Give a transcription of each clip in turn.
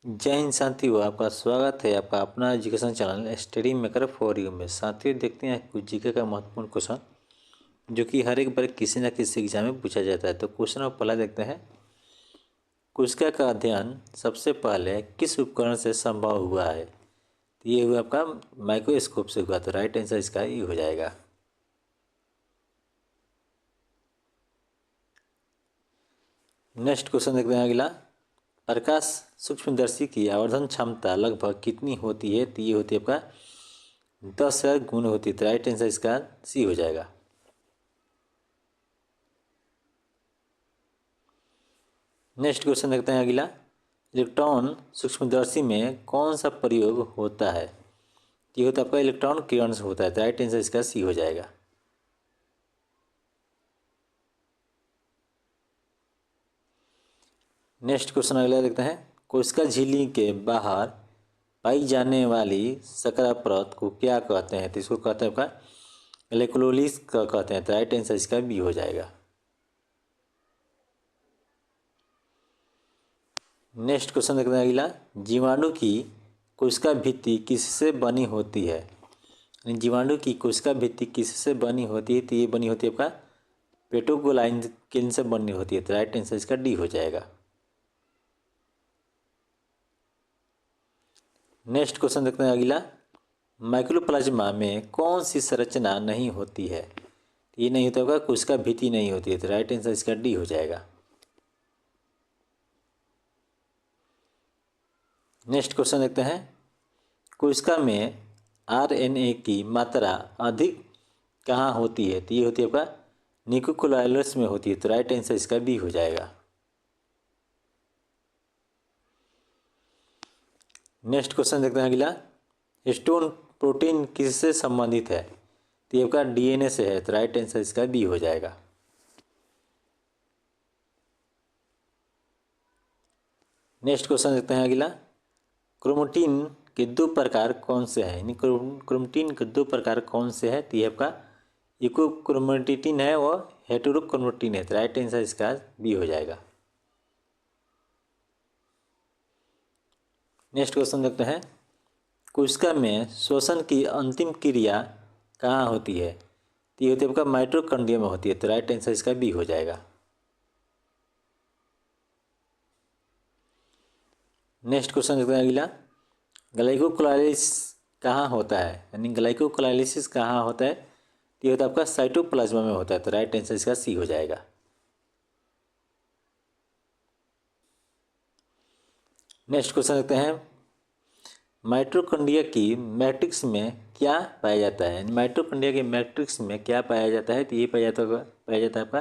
जय हिंद साथियों, आपका स्वागत है आपका अपना education channel study maker for you में। साथियों, देखते हैं कुछ जीके का महत्वपूर्ण क्वेश्चन जो कि हर एक बार किसी न किसी एग्जाम में पूछा जाता है। तो क्वेश्चन आप पहला देखते हैं। कोशिका का अध्ययन सबसे पहले किस उपकरण से संभव हुआ है? तो ये हुआ आपका माइक्रोस्कोप से हुआ। तो राइट आंसर इसका ये हो जाएगा। नेक्स्ट क्वेश्चन देखते हैं अगला। प्रकाश सूक्ष्मदर्शी की आवर्धन क्षमता लगभग कितनी होती है? तो ये होती है आपका 10,000 गुण होती है। तो राइट आंसर इसका सी हो जाएगा। नेक्स्ट क्वेश्चन देखते हैं अगला। इलेक्ट्रॉन सूक्ष्मदर्शी में कौन सा प्रयोग होता है? ये होता है आपका इलेक्ट्रॉन किरण से होता है। तो राइट आंसर इसका सी हो जाएगा। नेक्स्ट क्वेश्चन अगला देखते हैं। कोशिका झिल्ली के बाहर पाई जाने वाली शर्करा परत को क्या कहते हैं? तो इसको कहते हैं आपका ग्लाइकोलाइसिस कहते हैं। तो राइट आंसर इसका बी हो जाएगा। नेक्स्ट क्वेश्चन देखते हैं अगला। जीवाणु की कोशिका भित्ति किससे बनी होती है? जीवाणु की कोशिका भित्ति किससे बनी होती है? तो ये बनी होती है आपका पेटोग्लाइकिन से बनी होती है। तो राइट आंसर इसका डी हो जाएगा। नेक्स्ट क्वेश्चन देखते हैं अगला। माइक्रोप्लाज्मा में कौन सी संरचना नहीं होती है? ये नहीं होता होगा, कोशिका भित्ति नहीं होती है। तो राइट आंसर इसका डी हो जाएगा। नेक्स्ट क्वेश्चन देखते हैं। कोशिका में आरएनए की मात्रा अधिक कहाँ होती है? तो ये होती है आपका न्यूक्लियोलाइस में होती है। तो राइट आंसर इसका बी हो जाएगा। नेक्स्ट क्वेश्चन देखते हैं अगला। हिस्टोन प्रोटीन किससे संबंधित है? तो ये आपका डीएनए से है। तो राइट आंसर इसका बी हो जाएगा। नेक्स्ट क्वेश्चन देखते हैं अगला। क्रोमेटिन के दो प्रकार कौन से हैं? यानी क्रोमेटिन के दो प्रकार कौन से हैं? तो ये आपका इकोक्रोमेटिन है और हेटेरोक्रोमेटिन है। तो राइट आंसर इसका बी हो जाएगा। नेक्स्ट क्वेश्चन देखते हैं। कोशिका में श्वसन की अंतिम क्रिया कहाँ होती है? तो ये होती है आपका माइटोकॉन्ड्रिया में होती है। तो राइट आंसर इसका बी हो जाएगा। नेक्स्ट क्वेश्चन देखते हैं अगला। ग्लाइकोलाइसिस कहाँ होता है? यानी ग्लाइकोलाइसिस कहाँ होता है? तो ये होता है आपका साइटोप्लाज्मा में होता है। तो राइट आंसर इसका सी हो जाएगा। नेक्स्ट क्वेश्चन देखते हैं। माइटोकॉन्ड्रिया की मैट्रिक्स में क्या पाया जाता है? माइटोकॉन्ड्रिया के मैट्रिक्स में क्या पाया जाता है? तो ये पाया जाता है आपका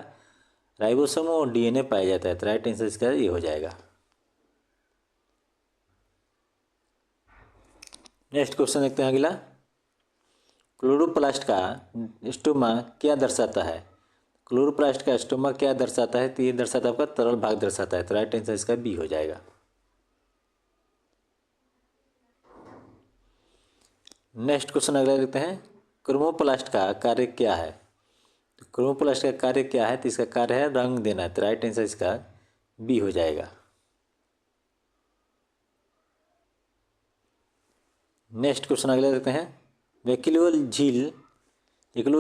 राइबोसोम और डीएनए पाया जाता है। तो राइट आंसर इसका ये हो जाएगा। नेक्स्ट क्वेश्चन देखते हैं अगला। क्लोरोप्लास्ट का स्टोमा क्या दर्शाता है? क्लोरोप्लास्ट का स्टोमा क्या दर्शाता है? तो ये दर्शाता है आपका तरल भाग दर्शाता है। तो राइट आंसर इसका बी हो जाएगा। नेक्स्ट क्वेश्चन अगला देखते हैं। क्रोमोप्लास्ट का कार्य क्या है? तो क्रोमोप्लास्ट का कार्य क्या है? तो इसका कार्य है रंग देना। तो राइट आंसर इसका बी हो जाएगा। नेक्स्ट क्वेश्चन अगला देखते हैं। वैक्यूल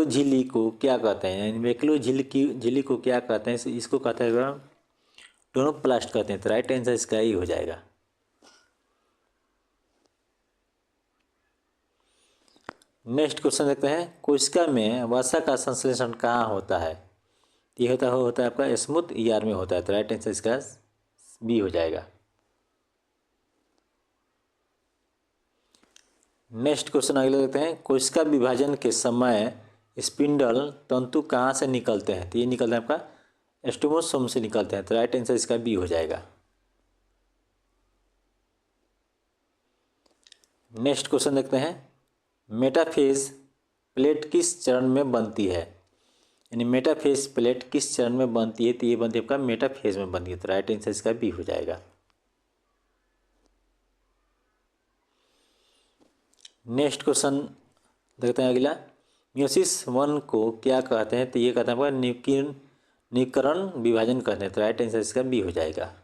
झिल्ली को क्या कहते हैं? यानी वैक्यूल झिल्ली को क्या कहते हैं? इसको कहते हैं टोनोप्लास्ट कहते हैं। तो राइट आंसर इसका ही हो जाएगा। नेक्स्ट क्वेश्चन देखते हैं। कोशिका में वसा का संश्लेषण कहाँ होता है? ये होता है आपका स्मूथ ईआर में होता है। तो राइट आंसर इसका बी हो जाएगा। नेक्स्ट क्वेश्चन अगले देखते हैं। कोशिका विभाजन के समय स्पिंडल तंतु कहाँ से निकलते हैं? तो ये निकलते हैं आपका स्टोमोसोम से निकलते हैं। तो राइट आंसर इसका बी हो जाएगा। नेक्स्ट क्वेश्चन देखते हैं। मेटाफेज प्लेट किस चरण में बनती है? यानी मेटाफेज प्लेट किस चरण में बनती है? तो ये बनती है आपका मेटाफेज में बनती है। तो राइट आंसर इसका बी हो जाएगा। नेक्स्ट क्वेश्चन देखते हैं अगला। म्योसिस 1 को क्या कहते हैं? तो ये कहते हैं आपका न्यूक्लियन विभाजन कहते हैं। तो राइट आंसर इसका बी हो जाएगा।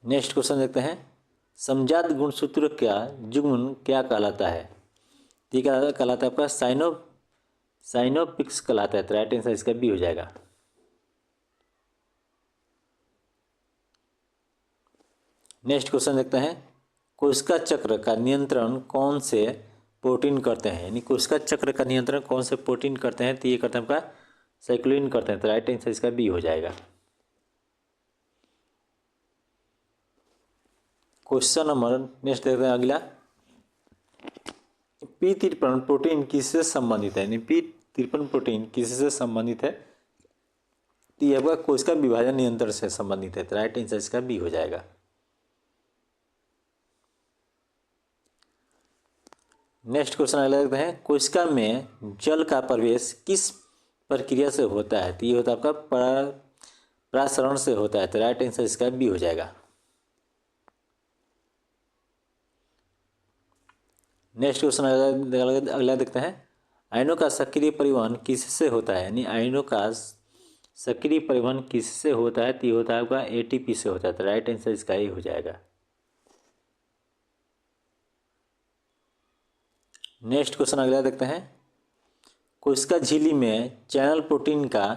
नेक्स्ट क्वेश्चन देखते हैं, समजात गुणसूत्र का युग्म क्या कहलाता है? तो ये क्या कहलाता है आपका? साइनोपिक्स कहलाता है। तो राइट आंसर इसका बी हो जाएगा। नेक्स्ट क्वेश्चन देखते हैं, कोशिका चक्र का नियंत्रण कौन से प्रोटीन करते हैं? यानी कोशिका चक्र का नियंत्रण कौन से प्रोटीन करते हैं? तो ये करते हैं आपका साइक्लोइन करते हैं। तो राइट आंसर इसका बी हो जाएगा। क्वेश्चन नंबर नेक्स्ट देखते हैं अगला, P53 प्रोटीन किससे संबंधित है? यानी P53 प्रोटीन किससे संबंधित है? तो यह आपका कोशिका विभाजन नियंत्रण से संबंधित है। तो राइट आंसर इसका बी हो जाएगा। नेक्स्ट क्वेश्चन अगला देखते हैं, कोशिका में जल का प्रवेश किस प्रक्रिया से होता है? तो ये होता है आपका परासरण से होता है। तो राइट आंसर इसका बी हो जाएगा। नेक्स्ट क्वेश्चन अगला देखते हैं, आयनों का सक्रिय परिवहन किससे होता है? यानी आयनों का सक्रिय परिवहन किससे होता है? तो ये होता है आपका एटीपी से होता है। तो राइट आंसर इसका ही हो जाएगा। नेक्स्ट क्वेश्चन अगला देखते हैं, कोशिका झिल्ली में चैनल प्रोटीन का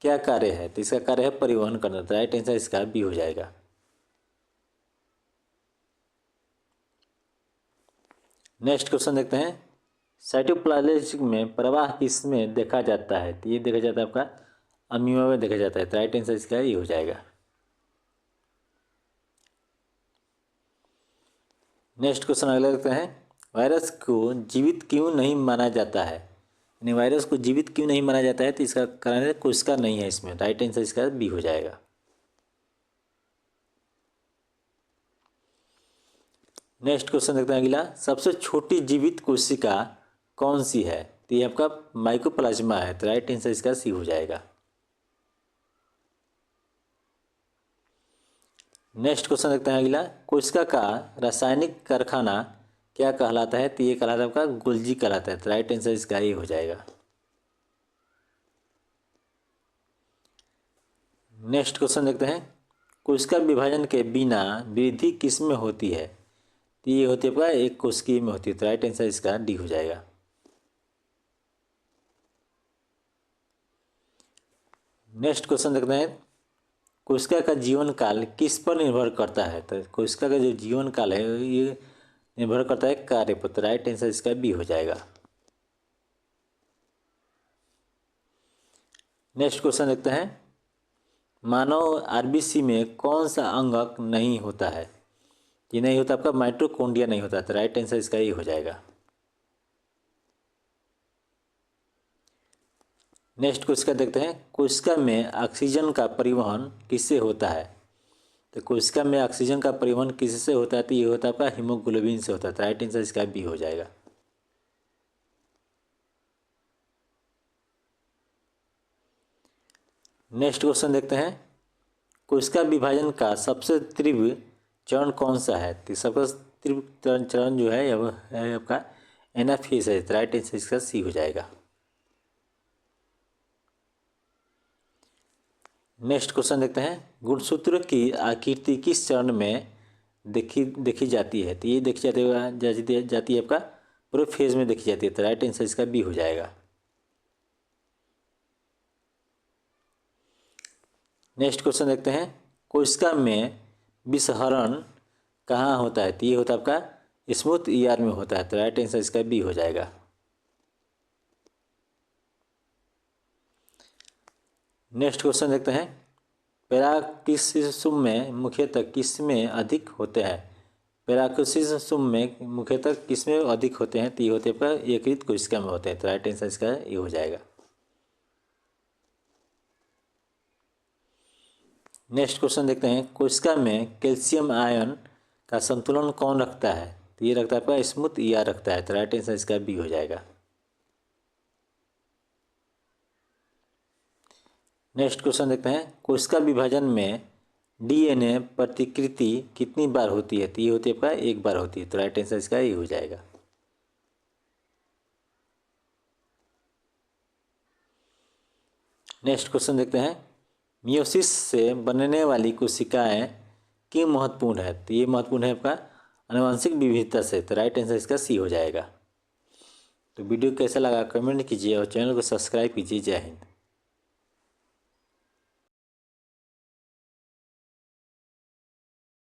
क्या कार्य है? तो इसका कार्य है परिवहन करना। तो राइट आंसर इसका बी हो जाएगा। नेक्स्ट क्वेश्चन देखते हैं, साइटोप्लाज्म में प्रवाह किस में देखा जाता है? तो ये देखा जाता है आपका अमीबा में देखा जाता है। तो राइट आंसर इसका ये हो जाएगा। नेक्स्ट क्वेश्चन अगला देखते हैं, वायरस को जीवित क्यों नहीं माना जाता है? यानी वायरस को जीवित क्यों नहीं माना जाता है? तो इसका कारण है कोशिका नहीं है इसमें। राइट आंसर इसका बी हो जाएगा। नेक्स्ट क्वेश्चन देखते हैं अगला, सबसे छोटी जीवित कोशिका कौन सी है? तो ये आपका माइकोप्लाज्मा है। तो राइट आंसर इसका सी हो जाएगा। नेक्स्ट क्वेश्चन देखते हैं अगला, कोशिका का रासायनिक कारखाना क्या कहलाता है? तो ये कहलाता है आपका गोल्जी कहलाता है। तो राइट आंसर इसका ये हो जाएगा। नेक्स्ट क्वेश्चन देखते हैं, कोशिका विभाजन के बिना वृद्धि किस में होती है? तो ये होती है आपका एक कोशिकीय में होती है। तो राइट आंसर इसका डी हो जाएगा। नेक्स्ट क्वेश्चन देखते हैं, कोशिका का जीवन काल किस पर निर्भर करता है? तो कोशिका का जो जीवन काल है ये निर्भर करता है कार्य पर। तो राइट आंसर इसका बी हो जाएगा। नेक्स्ट क्वेश्चन देखते हैं, मानव आरबीसी में कौन सा अंगक नहीं होता है? ये नहीं होता आपका माइटोकॉन्ड्रिया नहीं होता। तो राइट आंसर इसका ये हो जाएगा। नेक्स्ट कोशिका देखते हैं, कोशिका में ऑक्सीजन का परिवहन किससे होता है? तो कोशिका में ऑक्सीजन का परिवहन किससे होता है? तो ये होता है आपका हीमोग्लोबिन से होता है। तो राइट आंसर इसका बी हो जाएगा। नेक्स्ट क्वेश्चन देखते हैं, कोशिका विभाजन का सबसे तीव्र चरण कौन सा है? तो सबसे तीव्र चरण जो है यह है आपका एनाफेज है। तो राइट आंसर इसका सी हो जाएगा। नेक्स्ट क्वेश्चन देखते हैं, गुणसूत्र की आकृति किस चरण में देखी जाती है? तो ये देखी जाती है आपका पूरे फेज में देखी जाती है। तो राइट आंसर इसका बी हो जाएगा। नेक्स्ट क्वेश्चन देखते हैं, कोशिका में विसहरण कहाँ होता है? तो ये होता है आपका स्मूथ ईआर में होता है। तो राइट आंसर इसका बी हो जाएगा। नेक्स्ट क्वेश्चन देखते हैं, पैराकिसिस में मुख्यतः किस में अधिक होते हैं? पैराकिसिस में मुख्यतः किस में अधिक होते हैं? तो ये होते हैं एकीकृत कोशिका में होते हैं। तो राइट आंसर इसका ये हो जाएगा। नेक्स्ट क्वेश्चन देखते हैं, कोशिका में कैल्शियम आयन का संतुलन कौन रखता है? तो ये रखता है आपका स्मूथ ईआर रखता है। तो राइट आंसर इसका बी हो जाएगा। नेक्स्ट क्वेश्चन देखते हैं, कोशिका विभाजन में डीएनए प्रतिकृति कितनी बार होती है? तो ये होती है आपका एक बार होती है। तो राइट आंसर इसका ये हो जाएगा। नेक्स्ट क्वेश्चन देखते हैं, मियोसिस से बनने वाली कोशिकाएं क्यों महत्वपूर्ण है? तो ये महत्वपूर्ण है आपका आनुवंशिक विविधता से। तो राइट आंसर इसका सी हो जाएगा। तो वीडियो कैसा लगा कमेंट कीजिए और चैनल को सब्सक्राइब कीजिए। जय हिंद।